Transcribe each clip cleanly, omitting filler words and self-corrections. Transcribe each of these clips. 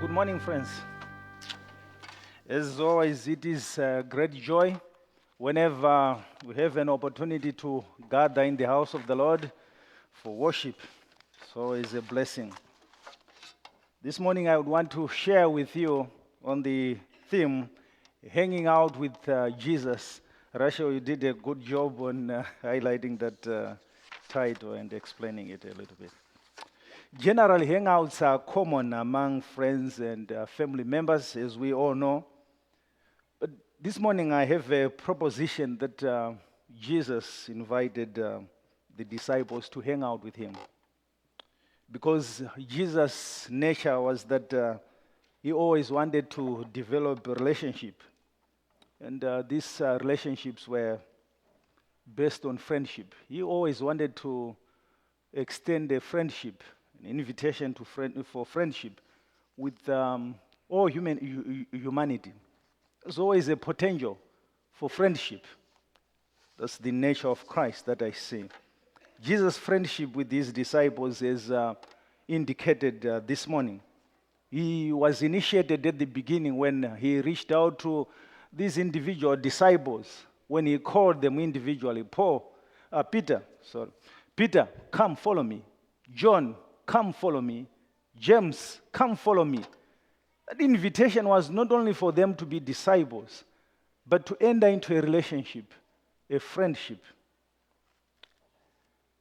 Good morning, friends. As always, it is a great joy whenever we have an opportunity to gather in the house of the Lord for worship. So it's a blessing. This morning, I would want to share with you on the theme, hanging out with Jesus. Rasha, you did a good job on highlighting that title and explaining it a little bit. Generally, hangouts are common among friends and family members, as we all know. But this morning, I have a proposition that Jesus invited the disciples to hang out with him. Because Jesus' nature was that he always wanted to develop a relationship. And these relationships were based on friendship. He always wanted to extend a friendship, an invitation for friendship with all humanity. There's always a potential for friendship. That's the nature of Christ that I see. Jesus' friendship with his disciples is indicated this morning. He was initiated at the beginning when he reached out to these individual disciples, when he called them individually. Peter, come follow me. John, come follow me. James, come follow me. That invitation was not only for them to be disciples, but to enter into a relationship, a friendship.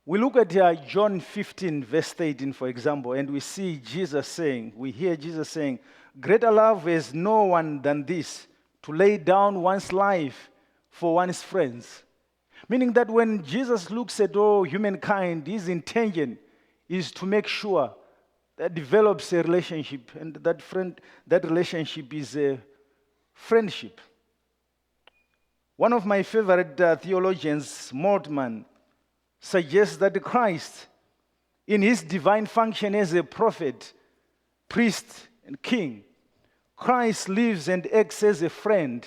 We look at John 15, verse 18, for example, and we hear Jesus saying, greater love has no one than this, to lay down one's life for one's friends. Meaning that when Jesus looks at all humankind, his intention is to make sure that develops a relationship, and that relationship is a friendship. One of my favorite theologians, Moltmann, suggests that Christ, in his divine function as a prophet, priest, and king, Christ lives and acts as a friend,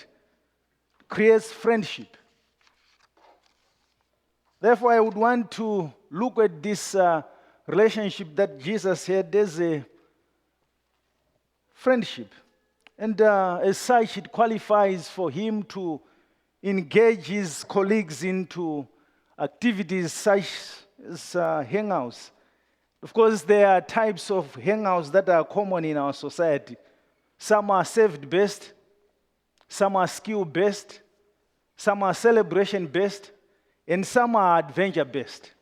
creates friendship. Therefore, I would want to look at this relationship that Jesus had as a friendship. And as such, it qualifies for him to engage his colleagues into activities such as hangouts. Of course, there are types of hangouts that are common in our society. Some are saved-based, some are skill-based, some are celebration-based, and some are adventure-based.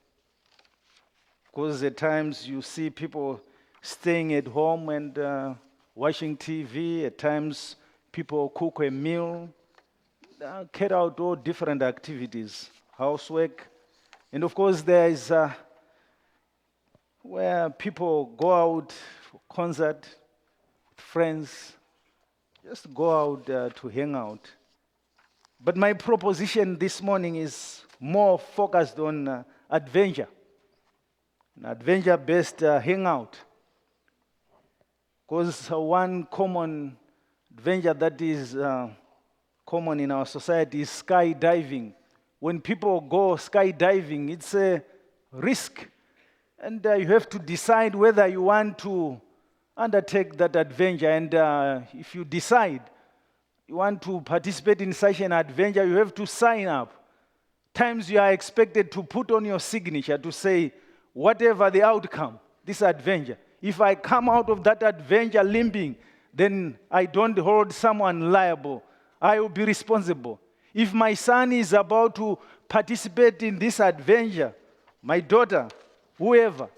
Because at times you see people staying at home and watching TV. At times people cook a meal, carry out all different activities, housework. And of course there is where people go out for concert, friends, just go out to hang out. But my proposition this morning is more focused on adventure. An adventure-based hangout. Because one common adventure that is common in our society is skydiving. When people go skydiving, it's a risk. And you have to decide whether you want to undertake that adventure. And if you decide you want to participate in such an adventure, you have to sign up. Times you are expected to put on your signature to say, whatever the outcome, this adventure, if I come out of that adventure limping, then I don't hold someone liable. I will be responsible. If my son is about to participate in this adventure, my daughter, whoever,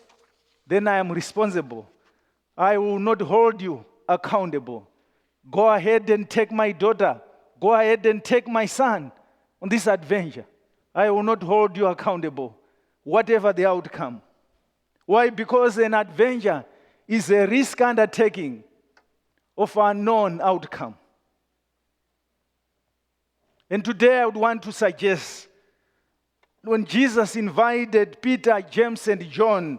then I am responsible. I will not hold you accountable. Go ahead and take my daughter. Go ahead and take my son on this adventure. I will not hold you accountable, whatever the outcome. Why? Because an adventure is a risk undertaking of unknown outcome. And today I would want to suggest, when Jesus invited Peter, James, and John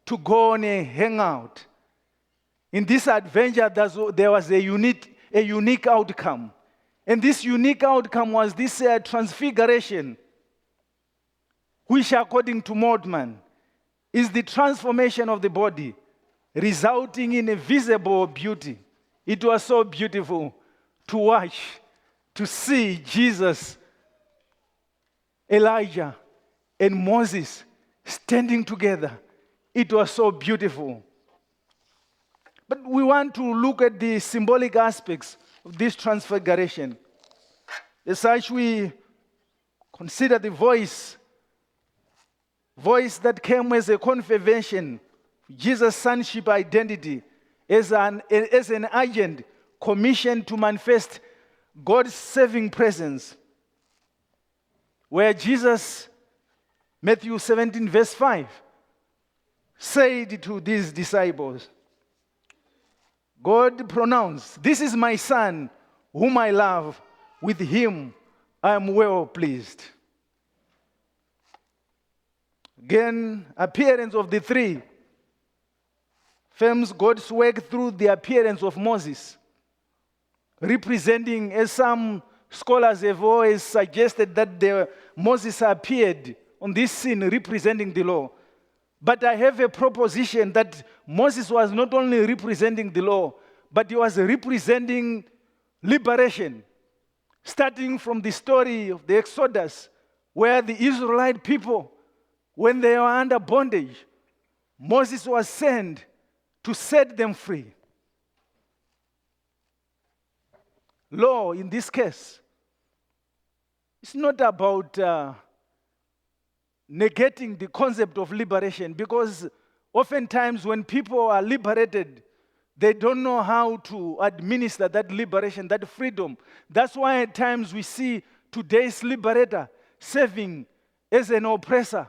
to go on a hangout, in this adventure there was a unique outcome. And this unique outcome was this transfiguration, which according to Mortman is the transformation of the body, resulting in a visible beauty. It was so beautiful to watch, to see Jesus, Elijah, and Moses standing together. It was so beautiful. But we want to look at the symbolic aspects of this transfiguration. As such, we consider the voice that came as a confirmation, Jesus' sonship identity, as an agent commissioned to manifest God's saving presence. Where Jesus, Matthew 17, verse 5, said to these disciples, God pronounced, "This is my son, whom I love. With him I am well pleased." Again, appearance of the three affirms God's work through the appearance of Moses, representing, as some scholars have always suggested, that Moses appeared on this scene representing the law. But I have a proposition that Moses was not only representing the law, but he was representing liberation, starting from the story of the Exodus, where the Israelite people, when they were under bondage, Moses was sent to set them free. Law, in this case, it's not about negating the concept of liberation, because oftentimes when people are liberated, they don't know how to administer that liberation, that freedom. That's why at times we see today's liberator serving as an oppressor.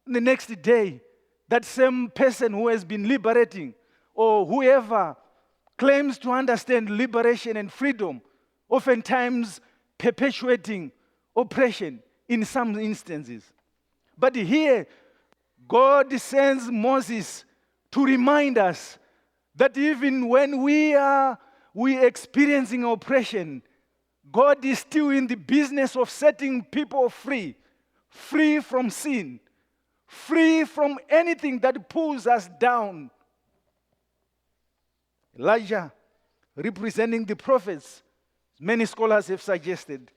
The next day, that same person who has been liberating, or whoever claims to understand liberation and freedom, oftentimes perpetuating oppression in some instances. But here, God sends Moses to remind us that even when we are experiencing oppression, God is still in the business of setting people free, free from sin, free from anything that pulls us down. Elijah, representing the prophets, many scholars have suggested.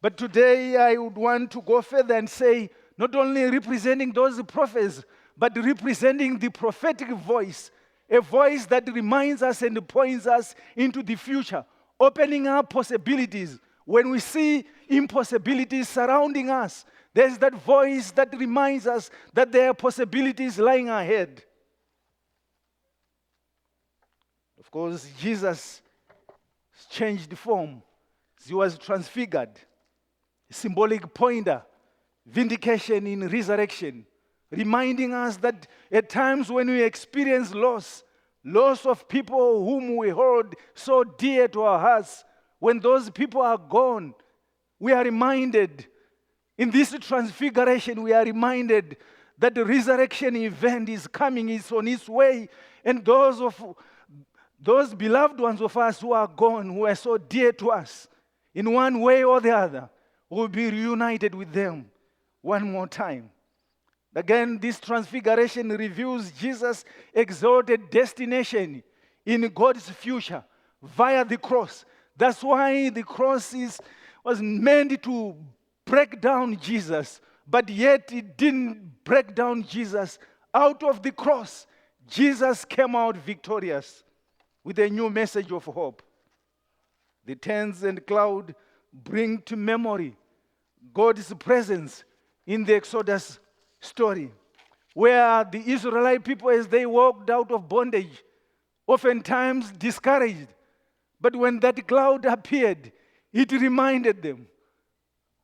But today I would want to go further and say, not only representing those prophets, but representing the prophetic voice, a voice that reminds us and points us into the future, opening up possibilities. When we see impossibilities surrounding us, there's that voice that reminds us that there are possibilities lying ahead. Of course, Jesus changed form. He was transfigured. A symbolic pointer, vindication in resurrection, reminding us that at times when we experience loss of people whom we hold so dear to our hearts, when those people are gone, we are reminded, in this transfiguration, we are reminded that the resurrection event is coming, is on its way, and those beloved ones of us who are gone, who are so dear to us, in one way or the other, will be reunited with them one more time. Again, this transfiguration reveals Jesus' exalted destination in God's future via the cross. That's why the cross was meant to break down Jesus, but yet it didn't break down Jesus. Out of the cross, Jesus came out victorious with a new message of hope. The tents and cloud bring to memory God's presence in the Exodus story, where the Israelite people, as they walked out of bondage, oftentimes discouraged. But when that cloud appeared, it reminded them,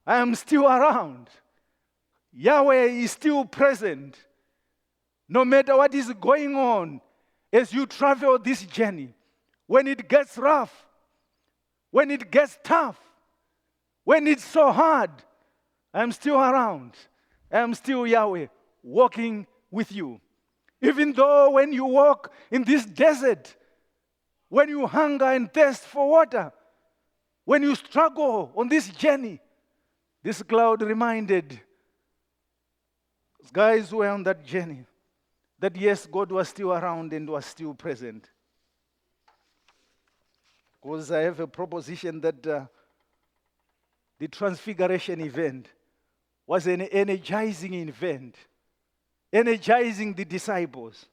I am still around. Yahweh is still present. No matter what is going on, as you travel this journey, when it gets rough, when it gets tough, when it's so hard, I'm still around. I'm still Yahweh, walking with you. Even though when you walk in this desert, when you hunger and thirst for water, When you struggle on this journey, this cloud reminded guys who were on that journey that yes, God was still around and was still present. Because I have a proposition that the transfiguration event was an energizing event, energizing the disciples.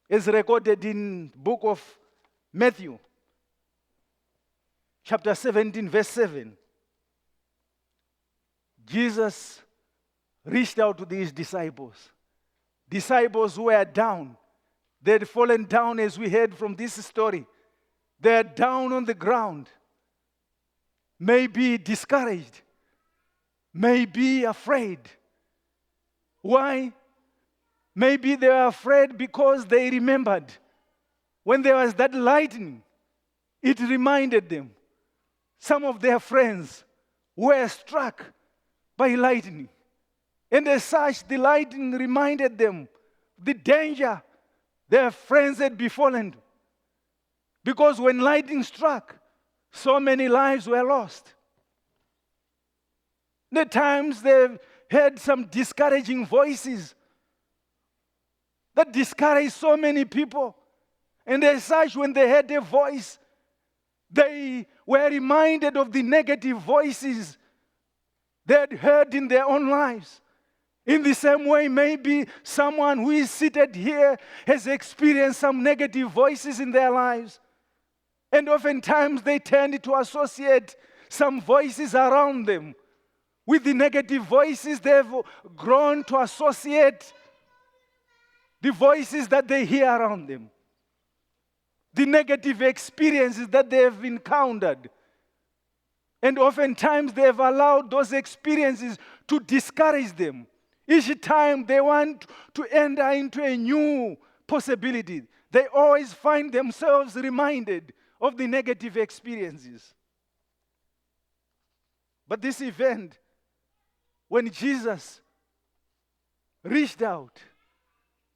As recorded in book of Matthew, chapter 17, verse 7. Jesus reached out to these disciples. Disciples who were down. They had fallen down, as we heard from this story. They are down on the ground. Maybe discouraged. Maybe afraid. Why? Maybe they were afraid because they remembered when there was that lightning, it reminded them. Some of their friends were struck by lightning. And as such, the lightning reminded them the danger their friends had befallen. Because when lightning struck, so many lives were lost. The times they heard some discouraging voices that discouraged so many people. And as such, when they heard a voice, they were reminded of the negative voices they had heard in their own lives. In the same way, maybe someone who is seated here has experienced some negative voices in their lives. And oftentimes they tend to associate some voices around them with the negative voices. They've grown to associate the voices that they hear around them, the negative experiences that they have encountered. And oftentimes they have allowed those experiences to discourage them. Each time they want to enter into a new possibility, they always find themselves reminded of the negative experiences. But this event, when Jesus reached out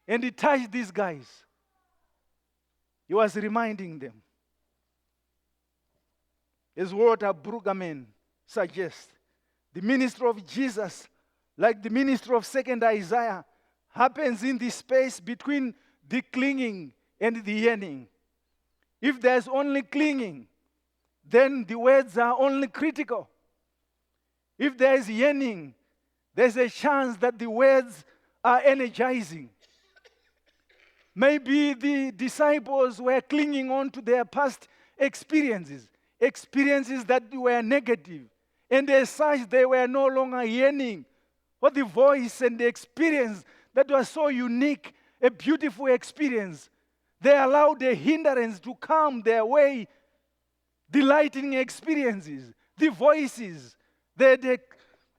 and he touched these guys, he was reminding them. As Walter Brueggemann suggests, the ministry of Jesus, like the ministry of 2nd Isaiah, happens in the space between the clinging and the yearning. If there's only clinging, then the words are only critical. If there's yearning, there's a chance that the words are energizing. Maybe the disciples were clinging on to their past experiences that were negative. And as such, they were no longer yearning for the voice and the experience that was so unique, a beautiful experience. They allowed a hindrance to come their way, the lightning experiences, the voices that they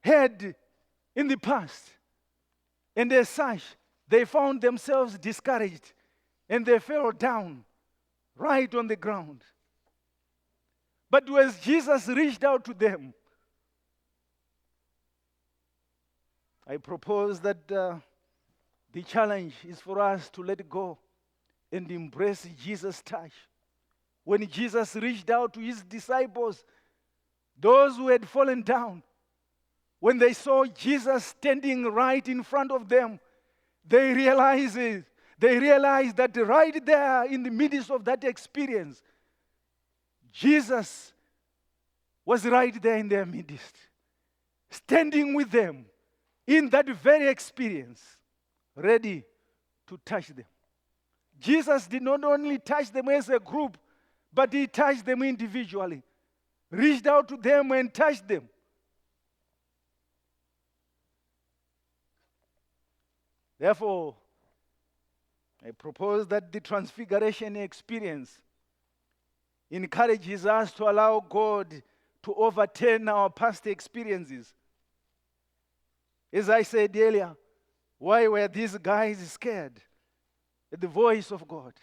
had in the past. And as such, they found themselves discouraged and they fell down right on the ground. But as Jesus reached out to them, I propose that the challenge is for us to let go and embrace Jesus' touch. When Jesus reached out to his disciples, those who had fallen down, when they saw Jesus standing right in front of them, they realized that right there in the midst of that experience, Jesus was right there in their midst, standing with them in that very experience, ready to touch them. Jesus did not only touch them as a group, but he touched them individually, reached out to them and touched them. Therefore, I propose that the transfiguration experience encourages us to allow God to overturn our past experiences. As I said earlier, why were these guys scared at the voice of God?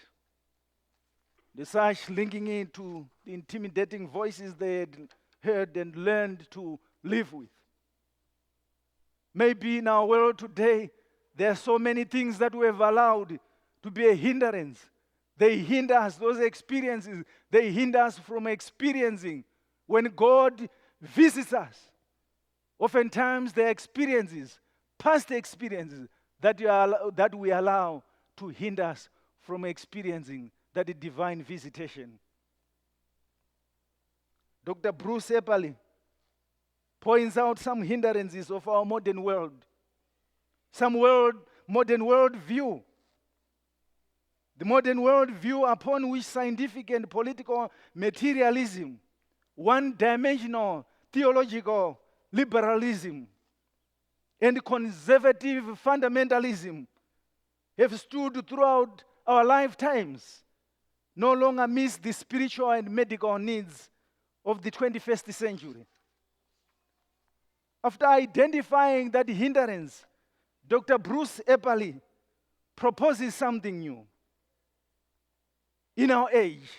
The such linking into the intimidating voices they had heard and learned to live with. Maybe in our world today, there are so many things that we have allowed to be a hindrance. They hinder us, those experiences, they hinder us from experiencing when God visits us. Oftentimes, the experiences, past experiences, that we allow to hinder us from experiencing that divine visitation. Dr. Bruce Epperly points out some hindrances of our modern world, modern world view. The modern world view upon which scientific and political materialism, one-dimensional theological liberalism, and conservative fundamentalism have stood throughout our lifetimes, no longer meets the spiritual and medical needs of the 21st century. After identifying that hindrance, Dr. Bruce Epperly proposes something new. In our age,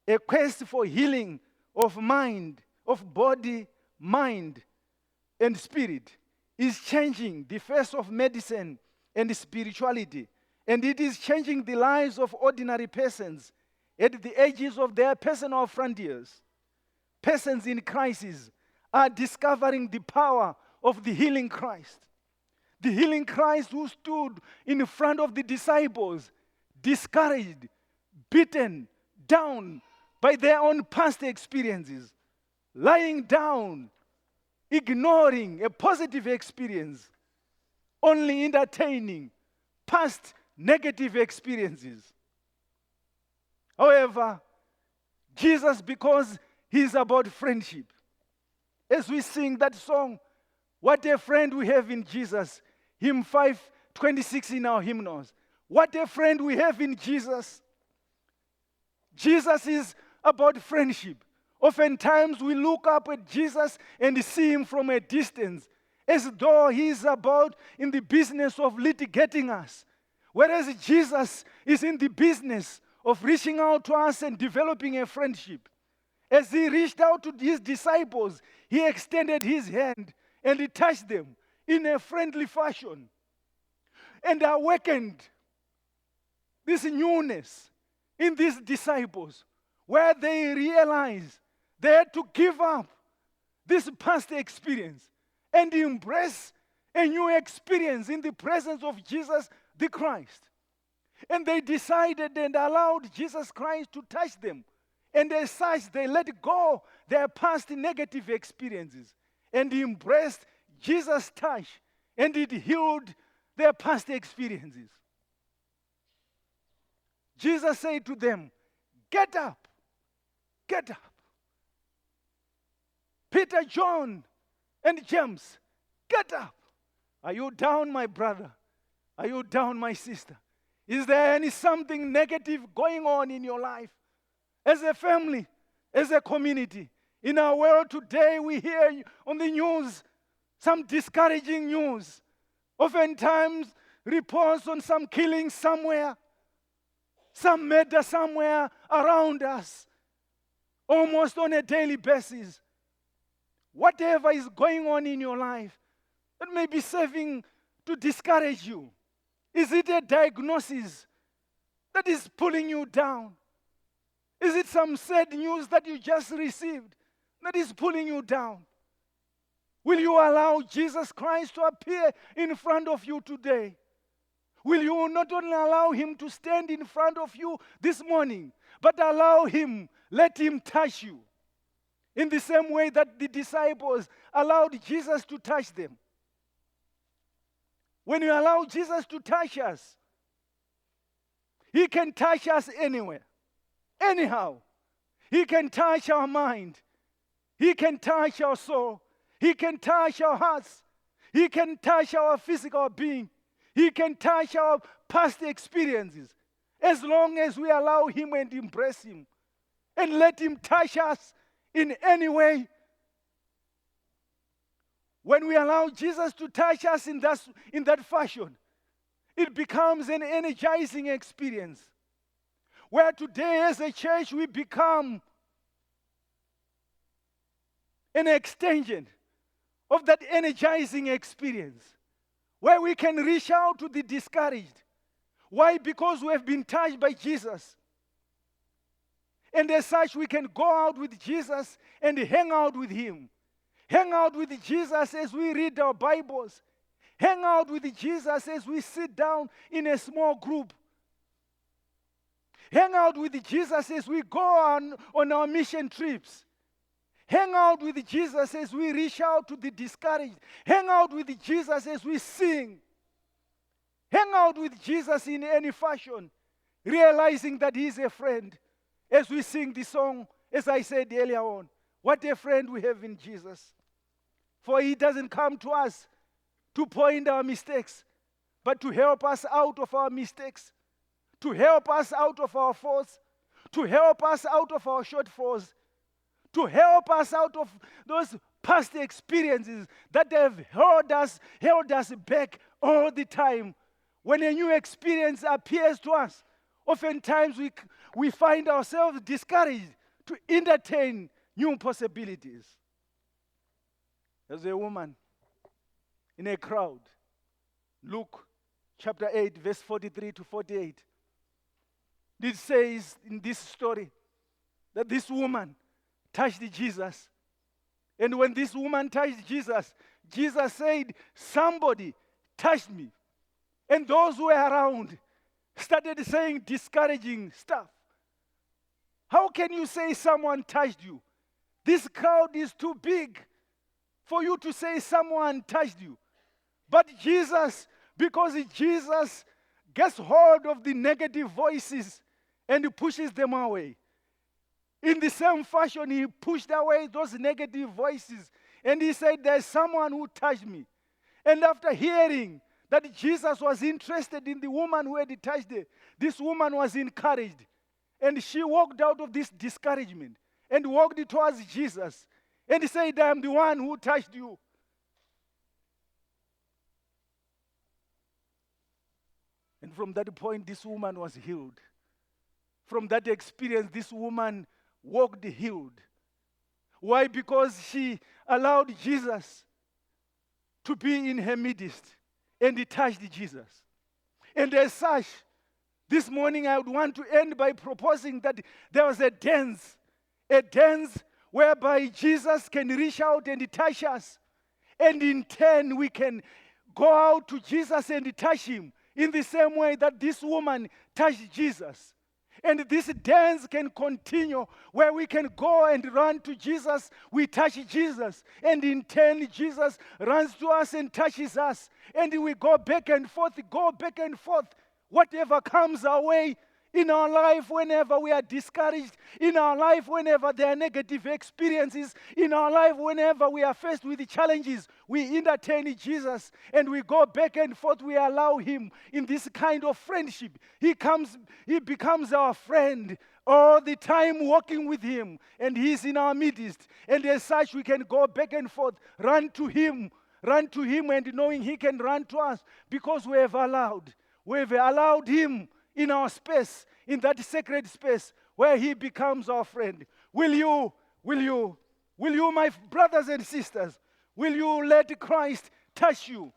a quest for healing of mind, of body, mind, and spirit is changing the face of medicine and spirituality, and it is changing the lives of ordinary persons at the edges of their personal frontiers. Persons in crisis are discovering the power of the healing Christ. The healing Christ who stood in front of the disciples, discouraged, beaten down by their own past experiences, lying down, ignoring a positive experience, only entertaining past negative experiences. However, Jesus, because he's about friendship, as we sing that song, "What a Friend We Have in Jesus," hymn 526 in our hymnals. What a friend we have in Jesus. Jesus is about friendship. Oftentimes we look up at Jesus and see him from a distance, as though he is about in the business of litigating us. Whereas Jesus is in the business of reaching out to us and developing a friendship. As he reached out to his disciples, he extended his hand and he touched them in a friendly fashion and awakened this newness in these disciples, where they realized they had to give up this past experience and embrace a new experience in the presence of Jesus the Christ. And they decided and allowed Jesus Christ to touch them. And as such, they let go their past negative experiences and embraced Jesus' touch, and it healed their past experiences. Jesus said to them, "Get up, get up." Peter, John, and James, get up. Are you down, my brother? Are you down, my sister? Is there something negative going on in your life? As a family, as a community, in our world today, we hear on the news some discouraging news. Oftentimes, reports on some killing somewhere, some murder somewhere around us, almost on a daily basis. Whatever is going on in your life that may be serving to discourage you. Is it a diagnosis that is pulling you down? Is it some sad news that you just received that is pulling you down? Will you allow Jesus Christ to appear in front of you today? Will you not only allow him to stand in front of you this morning, but allow him, let him touch you? In the same way that the disciples allowed Jesus to touch them. When you allow Jesus to touch us, he can touch us anywhere, anyhow. He can touch our mind. He can touch our soul. He can touch our hearts. He can touch our physical being. He can touch our past experiences, as long as we allow him and embrace him and let him touch us in any way. When we allow Jesus to touch us in that fashion, it becomes an energizing experience, where today as a church we become an extension of that energizing experience, where we can reach out to the discouraged, Why? Because we have been touched by Jesus. And as such, we can go out with Jesus and hang out with him. Hang out with Jesus as we read our Bibles. Hang out with Jesus as we sit down in a small group. Hang out with Jesus as we go on our mission trips. Hang out with Jesus as we reach out to the discouraged. Hang out with Jesus as we sing. Hang out with Jesus in any fashion, realizing that he is a friend. As we sing the song, as I said earlier on, what a friend we have in Jesus. For he doesn't come to us to point our mistakes, but to help us out of our mistakes, to help us out of our faults, to help us out of our shortfalls, to help us out of those past experiences that have held us back all the time. When a new experience appears to us, oftentimes we find ourselves discouraged to entertain new possibilities. There's a woman in a crowd. Luke chapter 8, verse 43 to 48. It says in this story that this woman touched Jesus. And when this woman touched Jesus, Jesus said, "Somebody touched me." And those who were around started saying discouraging stuff. How can you say someone touched you? This crowd is too big for you to say someone touched you. But Jesus, because Jesus gets hold of the negative voices and pushes them away. In the same fashion, he pushed away those negative voices. And he said, "There's someone who touched me." And after hearing that Jesus was interested in the woman who had touched her, this woman was encouraged. And she walked out of this discouragement and walked towards Jesus. And he said, "I am the one who touched you." And from that point, this woman was healed. From that experience, this woman walked healed. Why? Because she allowed Jesus to be in her midst. And he touched Jesus. And as such, this morning I would want to end by proposing that there was a dance whereby Jesus can reach out and touch us. And in turn, we can go out to Jesus and touch him in the same way that this woman touched Jesus. And this dance can continue where we can go and run to Jesus, we touch Jesus, and in turn Jesus runs to us and touches us. And we go back and forth. Whatever comes our way in our life, whenever we are discouraged, in our life, whenever there are negative experiences, in our life, whenever we are faced with the challenges, we entertain Jesus and we go back and forth. We allow him in this kind of friendship. He becomes our friend all the time, walking with him, and he's in our midst. And as such, we can go back and forth, run to him, and knowing he can run to us because we have allowed him in our space, in that sacred space where he becomes our friend. Will you, my brothers and sisters, will you let Christ touch you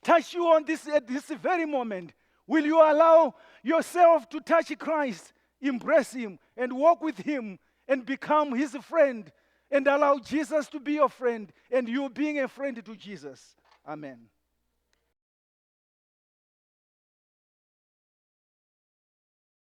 on at this very moment? Will you allow yourself to touch Christ, embrace him, and walk with him, and become his friend, and allow Jesus to be your friend, and you being a friend to Jesus? Amen.